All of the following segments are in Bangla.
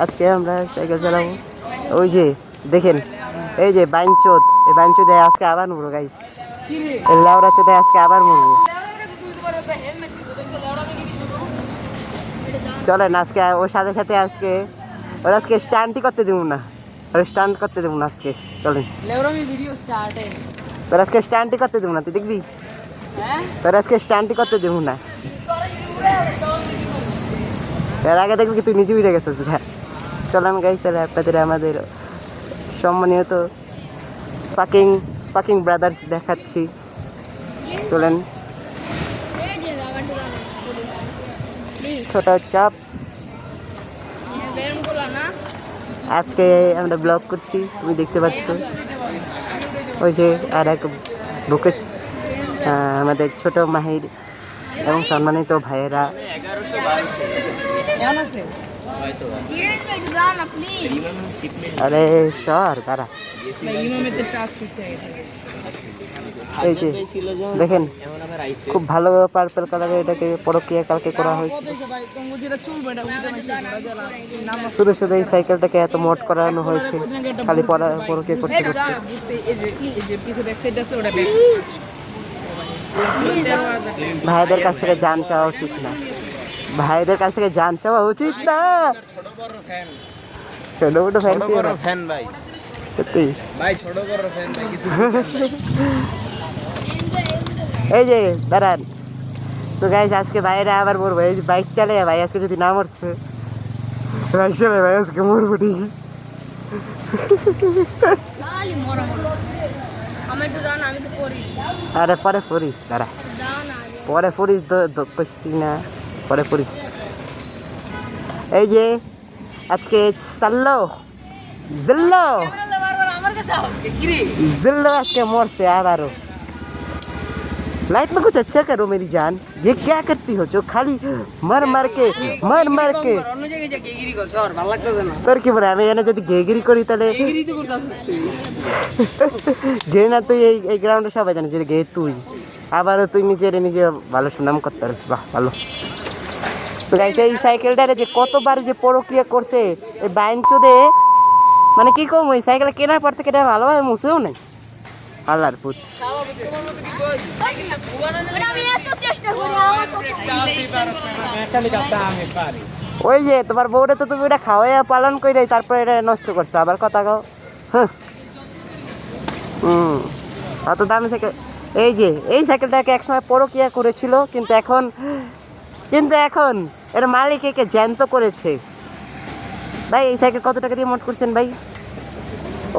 আজকে আমরা সাইকেল চালাবো। ওই যে দেখেন, এই যে বাইনচোদ, এই বাইনচোদে আজকে আবার মরবো গাইস। এই লেওড়া চোদে আজকে আবার মরবো। চলেন আজকে ওর সাথে সাথে আজকে ওর আজকে স্টান্টই করতে দেবো না, ওর স্টান্ট করতে দেবো না আজকে। চলেন তোর আজকে স্টান্টই করতে দেবো না, তুই দেখবি তোর আজকে স্টান্টই করতে দেবো না। এর আগে দেখবি কি তুই নিজে উঠে গেছিস। হ্যাঁ চলেন গাইস, তাহলে আপনাদের আমাদের সম্মানিত পাকিং পাকিং ব্রাদার্স দেখাচ্ছি। চলেন ছোট চাপ। আজকে আমরা ব্লগ করছি, তুমি দেখতে পাচ্ছ। ওই যে আর এক বুকে আমাদের ছোট মাহির এবং সম্মানিত ভাইয়েরা। আরে সর কারা, এই যে দেখেন খুব ভালো পার্পল কালারের এটাকে প্রক্রিয়া কালকে করা হয়েছে। শুধু শুধু এই সাইকেলটাকে এত মোট করানো হয়েছে খালি প্রক্রিয়া করতে করতে। ভাইদের কাছ থেকে জান চাওয়া উচিত না, ভাইদের কাছ থেকে জান চাওয়া উচিত না। ছোট ছোট ফ্যান ভাই, সত্যি ভাই ছোট বড় ফ্যান ভাই কিছু। এই যে দাঁড়ান তো গাইস, আজকে বাইরে আবার মরবো। এই যে বাইক চালে ভাই, আজকে যদি না মরছে বাইক চালে ভাই আজকে মরবো ঠিকই। আরে পরে পড়িস, দাঁড়া পরে পড়িস না, পরে পড়িস। এই যে আজকে চাললো জিল্লো जिल्लो आके मरसे आबारो। लाइट में कुछ अच्छा करो मेरी जान, ये क्या करती हो जो खाली मर मर के তোর কি বলে আমি এখানে যদি গেগিরি করি তাহলে গে না তুই এই গ্রাউন্ডে সবাই জানে যে গে তুই, আবারও তুই নিজে ভালো সুনাম করতে পারিস। বাহ ভালো। তো গাইস এই সাইকেলটারে যে কতবার যে প্রক্রিয়া করছে এই বাইনচোদে, মানে কি কম ওই সাইকেল কেনার পর থেকে এটা ভালোভাবে মুছেও নাই। আল্লাহর পুত ওই যে তোমার বউটা তো তুমি এটা খাওয়াই পালন করে তারপরে এটা নষ্ট করছো, আবার কথা কও। অত দামি সাইকেল। এই যে এই সাইকেলটাকে একসময় প্রক্রিয়া করেছিল, কিন্তু এখন এর মালিক একে জ্যান্ত করেছে। ভাই এই সাইকেল কত টাকা দিয়ে মোট করছেন ভাই?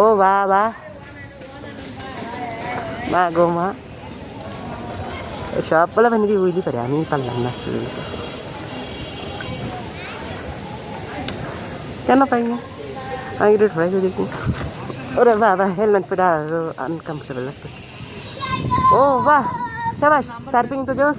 ও বাবা মা গো মা, সব বলে মানে কি বুঝলি পারে, আমি পারলাম না কেন পাই না। আমি একটু ট্রাই করে দেখি। ওরে বাবা হেলমেট পরে আরো আনকমফোর্টেবল লাগছে। ও বাহ সাবাস, সার্ফিং তো জোস।